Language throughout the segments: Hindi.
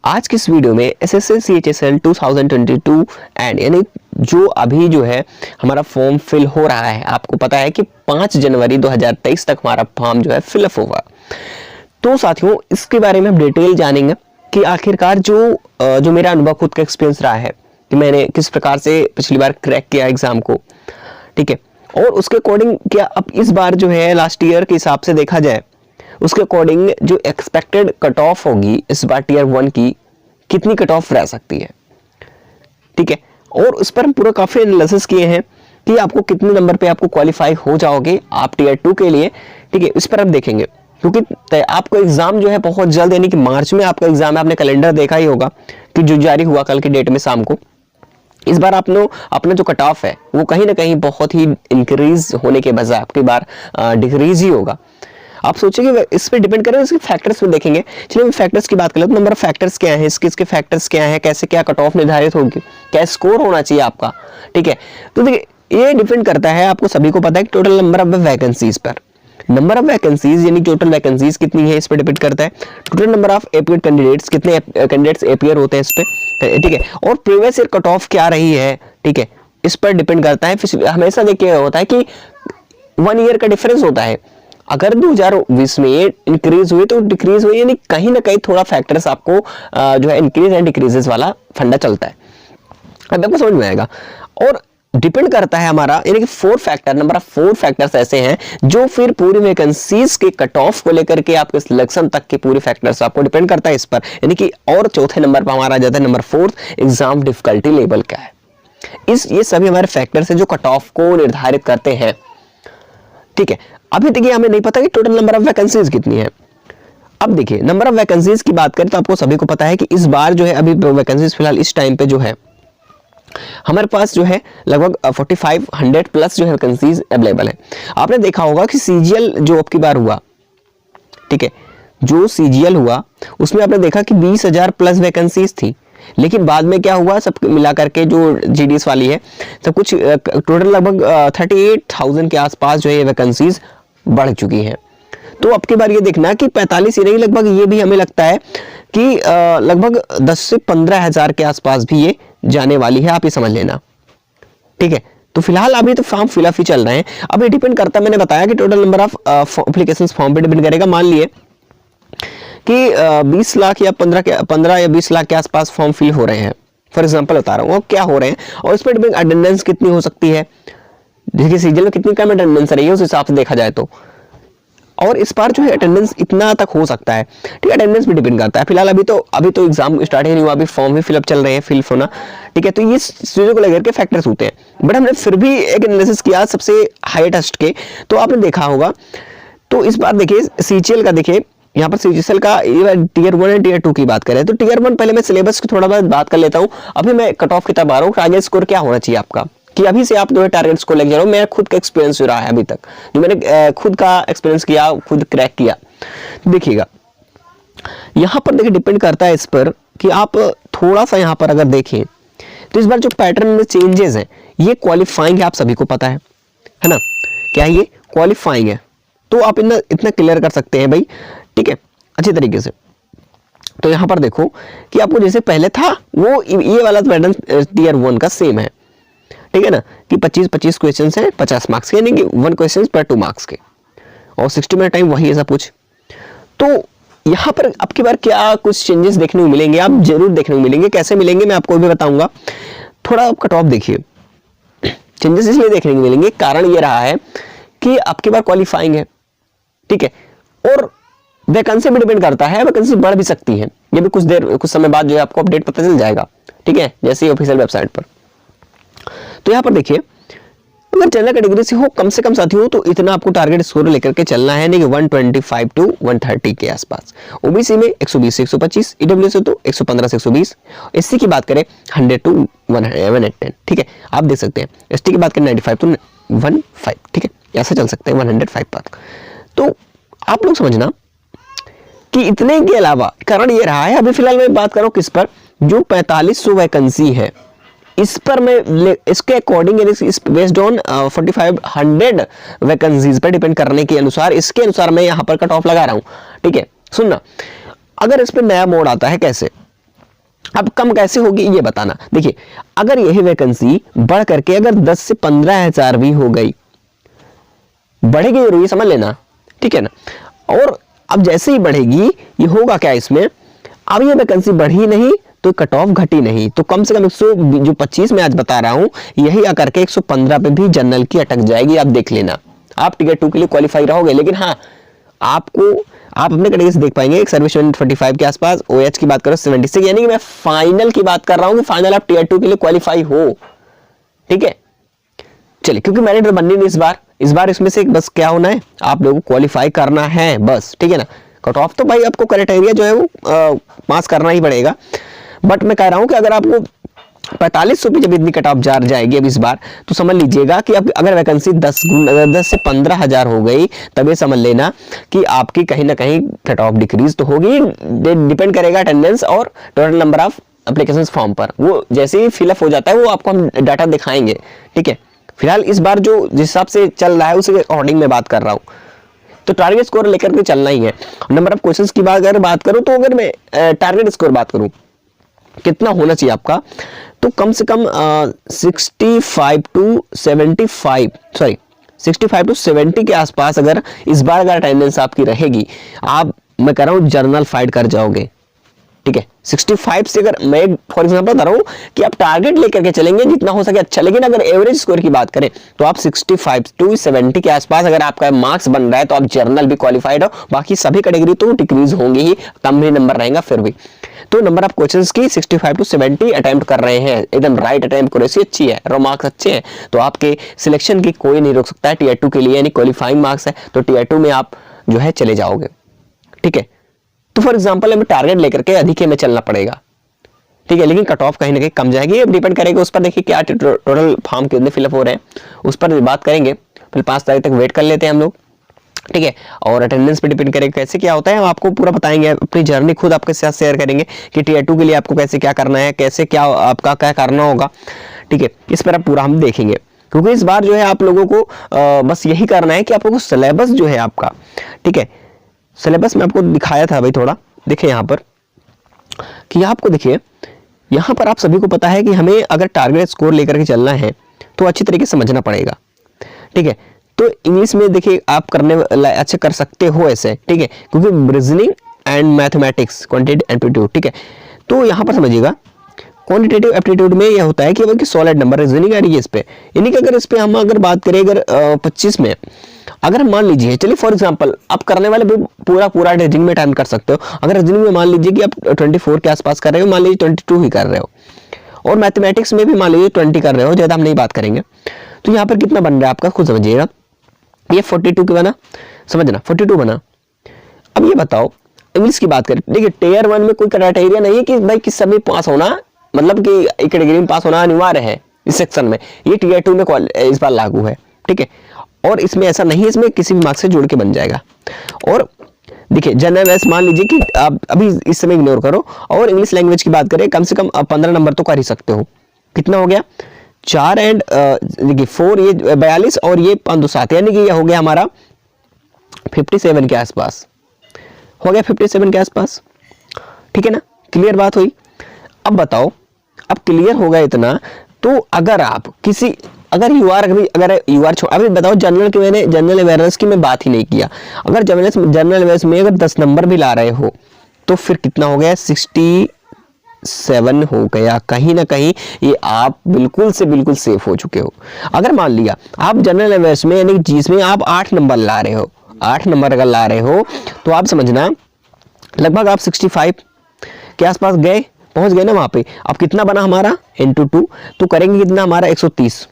आज की इस वीडियो में SSC CHSL 2022 एंड यानी जो अभी जो है हमारा फॉर्म फिल हो रहा है, आपको पता है कि 5 जनवरी 2023 तक हमारा फॉर्म जो है फिलअप होगा। तो साथियों इसके बारे में हम डिटेल जानेंगे कि आखिरकार जो मेरा अनुभव खुद का एक्सपीरियंस रहा है कि मैंने किस प्रकार से पिछली बार क्रैक किया एग्जाम को, ठीक है, और उसके अकॉर्डिंग क्या अब इस बार जो है लास्ट ईयर के हिसाब से देखा जाए उसके अकॉर्डिंग जो एक्सपेक्टेड कट ऑफ होगी इस बार टीयर 1 की कितनी कट ऑफ रह सकती है, ठीक है। और उस पर हम पूरा काफी एनालिसिस किए हैं कि आपको कितने नंबर पे आपको क्वालिफाई हो जाओगे आप टीयर 2 के लिए, ठीक है। इस पर हम देखेंगे क्योंकि आपको एग्जाम जो है बहुत जल्द यानी कि मार्च में आपका एग्जाम है। आपने कैलेंडर देखा ही होगा कि जो जारी हुआ कल की डेट में शाम को। इस बार अपना जो कट ऑफ है वो कहीं ना कहीं बहुत ही इंक्रीज होने के बजाय आपकी बार डिक्रीज ही होगा। आप सोचेंगे इस पे डिपेंड करें, इसके फैक्टर्स में देखेंगे। चलिए फैक्टर्स की बात करें तो नंबर ऑफ फैक्टर्स क्या है, इसके फैक्टर्स क्या है, कैसे क्या कट ऑफ निर्धारित होगी, क्या स्कोर होना चाहिए आपका, ठीक है। तो देखिए ये डिपेंड करता है, आपको सभी को पता है कि टोटल नंबर ऑफ वैकेंसीज पर। नंबर ऑफ वैकेंसीज यानी टोटल वैकेंसीज कितनी है इस पर डिपेंड करता है। Total number of appear candidates, कितने कैंडिडेट्स एपीयर होते हैं इस पे, ठीक है। और प्रीवियस ईयर कट ऑफ क्या रही है, ठीक है, इस पर डिपेंड करता है। हमेशा देखिए होता है कि 1 ईयर का डिफरेंस होता है। अगर 2020 में इंक्रीज हुई तो डिक्रीज हुई, यानी कहीं ना कहीं थोड़ा फैक्टर्स आपको जो है इंक्रीज एंड डिक्रीजेस वाला फंडा चलता है। अब आपको समझ में आएगा। और डिपेंड करता है हमारा यानी कि 4 फैक्टर, नंबर ऑफ 4 फैक्टर्स ऐसे हैं जो फिर पूरी वैकेंसीज के कट ऑफ को लेकर के आपके सिलेक्शन तक के पूरे फैक्टर्स आपको डिपेंड करता है इस पर, यानी कि। और चौथे नंबर पर हमारा जाता है नंबर 4 एग्जाम डिफिकल्टी लेवल क्या है। ये सभी हमारे फैक्टर्स हैं जो कट ऑफ को निर्धारित करते हैं, ठीक है। अभी देखिए हमें नहीं पता कि टोटल नंबर ऑफ वैकेंसीज कितनी है। अब देखिए नंबर ऑफ वैकेंसीज की बात करें तो आपको सभी को पता है कि इस बार जो है अभी वैकेंसीज फिलहाल इस टाइम पे जो है हमारे पास जो है लगभग 4500 प्लस जो है वैकेंसीज अवेलेबल है। आपने देखा होगा कि सीजीएल जो अब की बार हुआ, ठीक है, जो सीजीएल हुआ उसमें आपने देखा कि 20,000 प्लस वैकेंसीज थी, लेकिन बाद में क्या हुआ सब मिला करके जो जीडीएस वाली है सब कुछ टोटल लगभग 38,000 के आसपास जो है वैकेंसीज बढ़ चुकी हैं। तो अब की बार ये देखना कि 45 ही नहीं, लगभग ये भी हमें लगता है कि लगभग 10 से 15,000 के आसपास भी ये जाने वाली है, आप ये समझ लेना, ठीक है। तो फिलहाल अभी तो फॉर्म फिलअप ही चल रहे हैं। अब ये डिपेंड करता है, मैंने बताया कि total number of applications form पे डिपेंड करेगा। मान लिए कि 20 लाख या 15 या 20 लाख के आसपास फॉर्म फिल हो रहे हैं, फॉर एग्जांपल बता रहा हूँ क्या हो रहे हैं, और इस पर डिपेंड अटेंडेंस कितनी हो सकती है, देखिए सीजीएल में कितनी कम अटेंडेंस रही है उस हिसाब से देखा जाए तो। और इस बार जो है अटेंडेंस इतना तक हो सकता है, ठीक है, अटेंडेंस भी डिपेंड करता है। फिलहाल अभी तो एग्जाम स्टार्ट ही नहीं हुआ, अभी फॉर्म भी फिलअप चल रहे हैं, फिल होना, ठीक है। तो ये चीजों को लेकर के फैक्टर्स होते हैं, बट हमने फिर भी एक एनालिसिस किया सबसे हाईएस्ट के, तो आपने देखा होगा। तो इस बार देखिए सीजीएल का, देखिए यहाँ पर सीजीएल का टीयर 1 एंड टीयर 2 की बात करें तो टीयर 1 पहले मैं सिलेबस की थोड़ा बहुत बात कर लेता हूँ। अभी मैं कट ऑफ की तरफ आ रहा हूँ, टारगेट स्कोर क्या होना चाहिए आपका, कि अभी से आप जो है टारगेट स्कोर लेके जा रहा हूँ। मेरा खुद का एक्सपीरियंस हो रहा है अभी तक, जो मैंने खुद का एक्सपीरियंस किया, खुद क्रैक किया। देखिएगा यहाँ पर देखिए डिपेंड करता है इस पर कि आप थोड़ा सा यहाँ पर अगर देखें तो इस बार जो पैटर्न में चेंजेस हैं ये क्वालिफाइंग है, आप सभी को पता है ना, क्या ये क्वालिफाइंग है। तो आप इतना क्लियर कर सकते हैं भाई, ठीक है, अच्छी तरीके से। तो यहाँ पर देखो कि आपको जैसे पहले था वो ये वाला पैटर्न टीयर 1 का सेम है, ठीक है ना, कि 25 क्वेश्चन हैं 50 मार्क्स के, यानी कि 1 क्वेश्चन पर 2 मार्क्स के, और 60 मिनट टाइम वही है सब कुछ। तो यहाँ पर अब की बार क्या कुछ चेंजेस देखने को मिलेंगे, आप जरूर देखने को मिलेंगे। कैसे मिलेंगे मैं आपको भी बताऊंगा। थोड़ा कट ऑफ देखिए, चेंजेस इसलिए देखने को मिलेंगे, कारण ये रहा है कि अब की बार क्वालिफाइंग है, ठीक है, और वैकेंसी भी डिपेंड करता है, वैकेंसी बढ़ भी सकती है, ये भी कुछ समय बाद जो है आपको अपडेट पता चल जाएगा, ठीक है, जैसे ही ऑफिशियल वेबसाइट पर। तो यहाँ पर देखिए अगर जनरल कैटेगरी से हो कम से कम साथी हो तो इतना आपको टारगेट स्कोर लेकर के चलना है, नहीं कि 125 to 130 के आसपास। ओबीसी में 120 से 125, ईडब्ल्यू से तो 115 से 120, एससी की बात करें 100 to 110, ठीक है, आप देख सकते हैं। एसटी की बात करें 95 to 15, ठीक है, ऐसा चल सकते हैं 105 तक। तो आप लोग समझना कि इतने के अलावा कारण ये रहा है, अभी फिलहाल मैं बात करूं किस पर, जो 4500 वैकेंसी है इस पर मैं इसके अकॉर्डिंग बेस्ड ऑन 4500 वैकेंसीज पर डिपेंड करने के अनुसार, इसके अनुसार मैं यहाँ पर कट ऑफ लगा रहा हूँ, ठीक है। सुनना, अगर इस पर नया मोड आता है कैसे, अब कम कैसे होगी ये बताना। देखिए अगर यही वैकेंसी बढ़ करके अगर 10 से 15,000 भी हो गई, बढ़ेगी जरूर, ये समझ लेना, ठीक है ना। और अब जैसे ही बढ़ेगी ये होगा क्या इसमें, अब ये वैकेंसी बढ़ी नहीं तो कट ऑफ घटी नहीं, तो कम से कम 100 जो 25 में आज बता रहा हूं यही आकर के 115 पे भी जनरल की अटक जाएगी। आप देख लेना, आप टियर 2 के लिए क्वालिफाई रहोगे। लेकिन हाँ आपको, आप अपने कैटेगरी से देख पाएंगे एक सर्विस 45 के आसपास, ओएच की बात करो 76, यानी कि मैं फाइनल की बात कर रहा हूं कि फाइनल आप टियर 2 के लिए क्वालिफाई हो, ठीक है। चलिए क्योंकि मैरिट बननी नहीं इस बार इसमें से बस क्या होना है, आप लोगों को क्वालिफाई करना है बस, ठीक है ना। कट ऑफ तो भाई आपको क्राइटेरिया जो है वो पास करना ही पड़ेगा, बट मैं कह रहा हूं कि अगर आपको 4500 पे जब इतनी कट ऑफ जा जाएगी अब इस बार, तो समझ लीजिएगा कि अब अगर वैकेंसी 10 से 15,000 हो गई, तब ये समझ लेना कि आपकी कहीं ना कहीं कट ऑफ डिक्रीज तो होगी। डिपेंड करेगा अटेंडेंस और total number of application form पर, वो जैसे ही फिलअप हो जाता है वो आपको हम डाटा दिखाएंगे, ठीक है। फिलहाल इस बार जो जिस हिसाब से चल रहा है उसी अकॉर्डिंग में बात कर रहा हूँ, तो टारगेट स्कोर लेकर के चलना ही है। नंबर ऑफ क्वेश्चंस की बात अगर बात करूं, तो अगर मैं टारगेट स्कोर बात करूं कितना होना चाहिए आपका, तो कम से कम 65 टू 70 के आसपास अगर इस बार अगर अटेंडेंस आपकी रहेगी, आप, मैं कह रहा हूं जनरल फाइट कर जाओगे, ठीक है। 65 से अगर मैं फॉर एग्जांपल बता रहा हूं कि आप टारगेट लेकर के चलेंगे जितना हो सके अच्छा, लेकिन अगर एवरेज स्कोर की बात करें तो आप 65 टू 70 के आसपास अगर आपका मार्क्स बन रहा है तो आप जनरल भी क्वालिफाइड हो, बाकी सभी कैटेगरी तो डिक्रीज होंगे ही, कम भी नंबर रहेगा फिर भी। तो नंबर ऑफ क्वेश्चंस की 65 टू 70 अटेम्प्ट कर रहे हैं, एकदम राइट अटेम्प्ट एक्यूरेसी अच्छी है, रो मार्क्स अच्छे हैं, तो आपके सिलेक्शन की कोई नहीं रोक सकता है। टियर 2 के लिए यानी क्वालिफाइंग मार्क्स है, तो टियर 2 में आप जो है चले जाओगे, ठीक है। तो फॉर एग्जांपल हमें टारगेट लेकर के अधिक में चलना पड़ेगा, ठीक है, लेकिन कट ऑफ कहीं ना कहीं कम जाएगी। अब डिपेंड करेगा उस पर, देखिए क्या टोटल फॉर्म कितने फिलअप हो रहे हैं उस पर बात करेंगे। फिर 5 तारीख तक वेट कर लेते हैं हम लोग, ठीक है। और अटेंडेंस पे डिपेंड करेगा कैसे क्या होता है, हम आपको पूरा बताएंगे, अपनी जर्नी खुद आपके साथ शेयर करेंगे कि टियर 2 के लिए आपको कैसे क्या करना है, कैसे क्या आपका क्या करना होगा, ठीक है। इस पर अब पूरा हम देखेंगे, क्योंकि इस बार जो है आप लोगों को बस यही करना है कि आप लोगों को सिलेबस जो है आपका, ठीक है, सिलेबस में आपको दिखाया था भाई, थोड़ा देखिए यहाँ पर कि आपको देखिए यहाँ पर आप सभी को पता है कि हमें अगर टारगेट स्कोर लेकर के चलना है तो अच्छी तरीके से समझना पड़ेगा, ठीक है। तो इंग्लिश में देखिए आप करने अच्छे कर सकते हो ऐसे, ठीक है, क्योंकि reasoning and mathematics quantitative aptitude, ठीक है। तो यहाँ पर समझिएगा क्वांटिटेटिव एप्टीट्यूड में यह होता है कि सॉलिड नंबर रीजनिंग है इस पे, यानी कि अगर इस पे हम अगर बात करें अगर 25 में अगर मान लीजिए, चलिए फॉर एग्जांपल आप करने वाले भी पूरा रीजनिंग में टाइम कर सकते हो। अगर रीजनिंग में मान लीजिए कि आप 24 के आसपास कर रहे हो, मान लीजिए 22 ही कर रहे हो, और मैथमेटिक्स में भी मान लीजिए 20 कर रहे हो, ज्यादा हम नहीं बात करेंगे, तो यहाँ पर कितना बन रहा है आपका खुद समझिएगा। ये 42 के बना, समझना 42 बना। अब ये बताओ इंग्लिश की बात करें, देखिए टियर 1 में कोई क्राइटेरिया नहीं है कि भाई किस समय पास होना, मतलब कि एक कैटेगरी में पास होना अनिवार्य है इस सेक्शन में, ये टियर 2 में इस बार लागू है, ठीक है। और इसमें ऐसा नहीं है, इसमें किसी भी मार्क्स से जोड़ के बन जाएगा। और देखिए जनरल वैस मान लीजिए कि आप अभी इस समय इग्नोर करो, और इंग्लिश लैंग्वेज की बात करें कम से कम 15 नंबर तो कर ही सकते हो। कितना हो गया 4 एंड देखिए 4, ये 42 और ये 5 यानी कि ये हो गया हमारा 57 के आसपास, हो गया 57 के आसपास, ठीक है ना। क्लियर बात हुई। अब बताओ, अब क्लियर होगा इतना, तो अगर आप किसी अगर यू आर अभी बताओ जनरल की, मैंने जनरल अवेयरनेस की मैं बात ही नहीं किया, अगर जनरल अवेयरनेस में अगर 10 नंबर भी ला रहे हो तो फिर कितना हो गया 67 हो गया। कहीं ना कहीं ये आप बिल्कुल से बिल्कुल सेफ हो चुके हो। अगर मान लिया आप जनरल अवेयरनेस में यानी जिसमें आप 8 नंबर ला रहे हो, 8 नंबर अगर ला रहे हो तो आप समझना लगभग आप 65 के आसपास गए, पहुंच गए ना वहां पे। अब कितना बना हमारा into 2, तो करेंगे कितना हमारा 130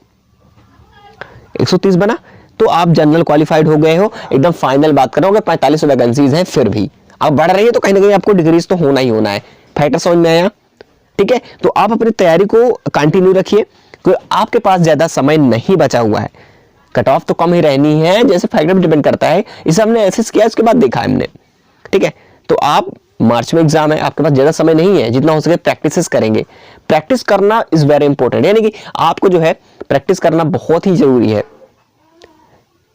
बना, तो आप जनरल क्वालिफाइड हो गए हो। एकदम फाइनल बात कर रहा हूँ, 45 वैकेंसीज हैं, फिर भी अब बढ़ रही है तो कहीं ना कहीं आपको डिग्रीज तो होना ही होना है। फैक्टर समझ में आया, ठीक है। तो आप अपनी तैयारी को कंटिन्यू रखिए, क्योंकि आपके पास ज्यादा समय नहीं बचा हुआ है। कट ऑफ तो कम ही रहनी है, जैसे फैक्टर डिपेंड करता है, इसे हमने एसेस किया, उसके बाद देखा हमने, ठीक है। तो आप मार्च में एग्जाम है, आपके पास ज्यादा समय नहीं है, जितना हो सके प्रैक्टिस करेंगे। प्रैक्टिस करना इज वेरी इंपॉर्टेंट, यानी कि आपको जो है प्रैक्टिस करना बहुत ही जरूरी है,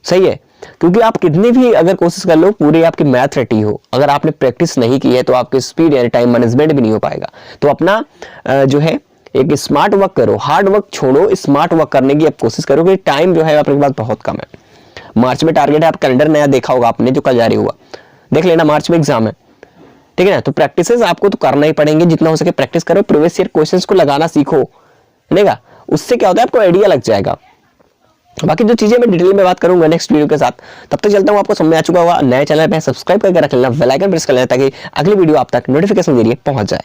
सही है। क्योंकि आप कितनी भी अगर कोशिश कर लो, पूरी आपकी मैथ रटी हो, अगर आपने प्रैक्टिस नहीं की है तो आपकी स्पीड यानी टाइम मैनेजमेंट भी नहीं हो पाएगा। तो अपना जो है एक स्मार्ट वर्क करो, हार्ड वर्क छोड़ो, स्मार्ट वर्क करने की अब कोशिश करो कि टाइम जो है आपके पास बहुत कम है। मार्च में टारगेट है, आप कैलेंडर नया देखा होगा आपने जो कल जारी हुआ, देख लेना, मार्च में एग्जाम है, ठीक है ना। तो प्रैक्टिसेस आपको तो करना ही पड़ेंगे, जितना हो सके प्रैक्टिस करो, प्रीवियस ईयर क्वेश्चंस को लगाना सीखो, नहीं, उससे क्या होता है आपको आइडिया लग जाएगा। बाकी जो चीजें मैं डिटेल में बात करूंगा नेक्स्ट वीडियो के साथ, तब तक चलता हूं, आपको समझ आ चुका होगा। नए चैनल पे सब्सक्राइब करके रख लेना, बेल आइकन प्रेस कर लेना ताकि अगली वीडियो आप तक नोटिफिकेशन के जरिए पहुंच जाए।